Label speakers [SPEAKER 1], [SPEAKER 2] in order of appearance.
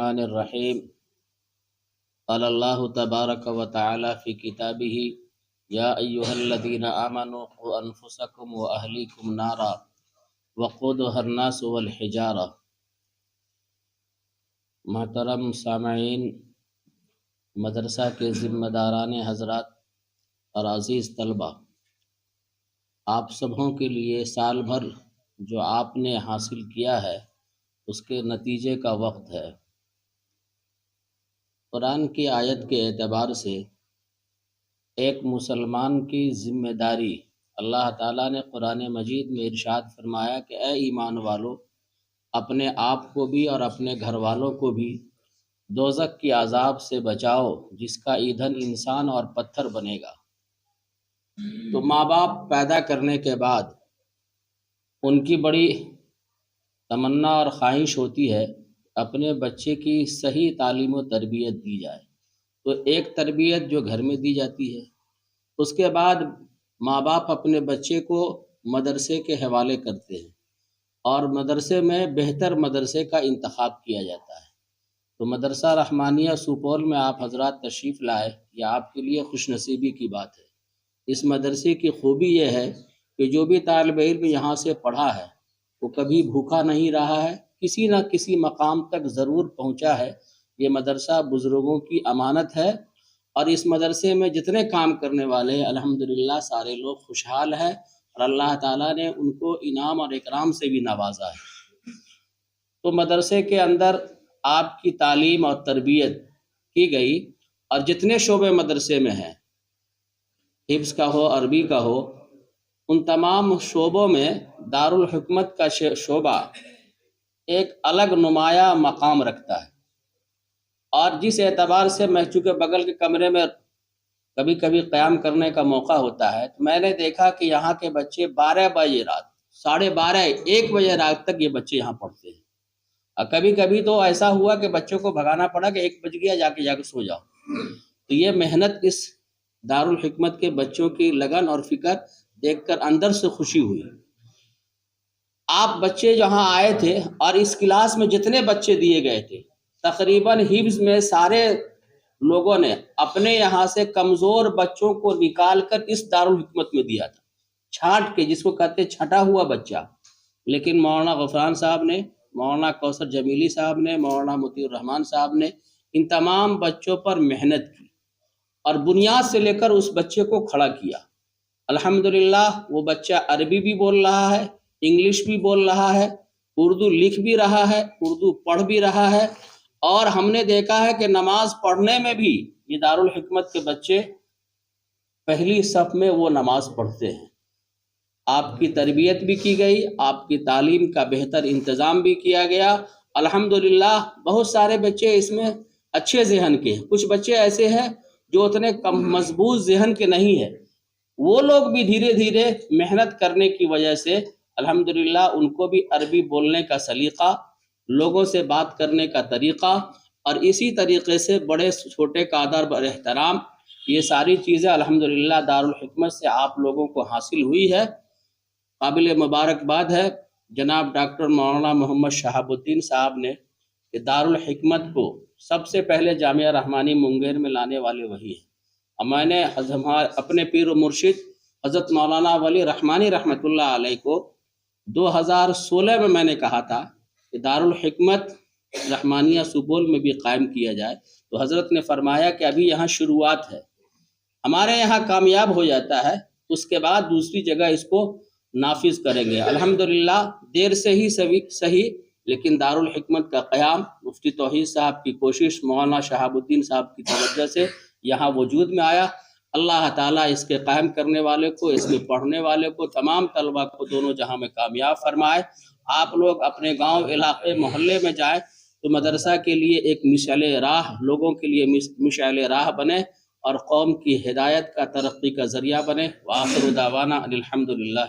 [SPEAKER 1] الرحمن الرحیم قال اللہ تبارک و تعالی فی کتابہ یا ایہا الذین آمنوا قوا انفسکم واہلیکم نارا وقودها الناس والحجارہ۔ محترم سامعین، مدرسہ کے ذمہ داران حضرات اور عزیز طلبہ، آپ سبوں کے لیے سال بھر جو آپ نے حاصل کیا ہے اس کے نتیجے کا وقت ہے۔ قرآن کی آیت کے اعتبار سے ایک مسلمان کی ذمہ داری اللہ تعالیٰ نے قرآن مجید میں ارشاد فرمایا کہ اے ایمان والو، اپنے آپ کو بھی اور اپنے گھر والوں کو بھی دوزخ کی عذاب سے بچاؤ جس کا ایندھن انسان اور پتھر بنے گا۔ تو ماں باپ پیدا کرنے کے بعد ان کی بڑی تمنا اور خواہش ہوتی ہے اپنے بچے کی صحیح تعلیم و تربیت دی جائے۔ تو ایک تربیت جو گھر میں دی جاتی ہے، اس کے بعد ماں باپ اپنے بچے کو مدرسے کے حوالے کرتے ہیں اور مدرسے میں بہتر مدرسے کا انتخاب کیا جاتا ہے۔ تو مدرسہ رحمانیہ سپول میں آپ حضرات تشریف لائے، یہ آپ کے لیے خوش نصیبی کی بات ہے۔ اس مدرسے کی خوبی یہ ہے کہ جو بھی طالب علم یہاں سے پڑھا ہے وہ کبھی بھوکا نہیں رہا ہے، کسی نہ کسی مقام تک ضرور پہنچا ہے۔ یہ مدرسہ بزرگوں کی امانت ہے اور اس مدرسے میں جتنے کام کرنے والے ہیں الحمدللہ سارے لوگ خوشحال ہیں اور اللہ تعالیٰ نے ان کو انعام اور اکرام سے بھی نوازا ہے۔ تو مدرسے کے اندر آپ کی تعلیم اور تربیت کی گئی اور جتنے شعبے مدرسے میں ہیں، حفظ کا ہو، عربی کا ہو، ان تمام شعبوں میں دارالحکمت کا شعبہ ایک الگ نمایاں مقام رکھتا ہے۔ اور جس اعتبار سے میں چونکہ بغل کے کمرے میں کبھی کبھی قیام کرنے کا موقع ہوتا ہے تو میں نے دیکھا کہ یہاں کے بچے 12 بجے رات، 12:30، 1 بجے رات تک یہ بچے یہاں پڑھتے ہیں۔ اور کبھی کبھی تو ایسا ہوا کہ بچوں کو بھگانا پڑا کہ 1 بج گیا، جا کے سو جاؤ۔ تو یہ محنت اس دارالحکمت کے بچوں کی لگن اور فکر دیکھ کر اندر سے خوشی ہوئی۔ آپ بچے جہاں آئے تھے اور اس کلاس میں جتنے بچے دیے گئے تھے تقریباً حفظ میں سارے لوگوں نے اپنے یہاں سے کمزور بچوں کو نکال کر اس دارالحکمت میں دیا تھا، چھانٹ کے، جس کو کہتے ہیں چھٹا ہوا بچہ۔ لیکن مولانا غفران صاحب نے، مولانا کوثر جمیلی صاحب نے، مولانا مطیع الرحمان صاحب نے ان تمام بچوں پر محنت کی اور بنیاد سے لے کر اس بچے کو کھڑا کیا۔ الحمدللہ وہ بچہ عربی بھی بول رہا ہے، انگلش بھی بول رہا ہے، اردو لکھ بھی رہا ہے، اردو پڑھ بھی رہا ہے، اور ہم نے دیکھا ہے کہ نماز پڑھنے میں بھی یہ دارالحکمت کے بچے پہلی صف میں وہ نماز پڑھتے ہیں۔ آپ کی تربیت بھی کی گئی، آپ کی تعلیم کا بہتر انتظام بھی کیا گیا۔ الحمدللہ بہت سارے بچے اس میں اچھے ذہن کے ہیں، کچھ بچے ایسے ہیں جو اتنے کم مضبوط ذہن کے نہیں ہیں، وہ لوگ بھی دھیرے دھیرے محنت کرنے کی وجہ سے الحمدللہ ان کو بھی عربی بولنے کا سلیقہ، لوگوں سے بات کرنے کا طریقہ اور اسی طریقے سے بڑے چھوٹے کا ادب اور احترام، یہ ساری چیزیں الحمدللہ دارالحکمت سے آپ لوگوں کو حاصل ہوئی ہے۔ قابل مبارکباد ہے جناب ڈاکٹر مولانا محمد شہاب الدین صاحب نے کہ دارالحکمت کو سب سے پہلے جامعہ رحمانی منگیر میں لانے والے وہی ہیں۔ اور میں نے اپنے پیر و مرشد حضرت مولانا ولی رحمانی رحمۃ اللہ علیہ کو 2016 میں نے کہا تھا کہ دارالحکمت رحمانیہ سپول میں بھی قائم کیا جائے، تو حضرت نے فرمایا کہ ابھی یہاں شروعات ہے، ہمارے یہاں کامیاب ہو جاتا ہے اس کے بعد دوسری جگہ اس کو نافذ کریں گے۔ الحمدللہ دیر سے ہی صحیح لیکن دارالحکمت کا قیام مفتی توحید صاحب کی کوشش، مولانا شہاب الدین صاحب کی توجہ سے یہاں وجود میں آیا۔ اللہ تعالیٰ اس کے قائم کرنے والے کو، اس میں پڑھنے والے کو، تمام طلبہ کو دونوں جہاں میں کامیاب فرمائے۔ آپ لوگ اپنے گاؤں، علاقے، محلے میں جائیں تو مدرسہ کے لیے ایک مشعل راہ، لوگوں کے لیے مشعل راہ بنے اور قوم کی ہدایت کا، ترقی کا ذریعہ بنے۔ وآخر دعوانا الحمدللہ۔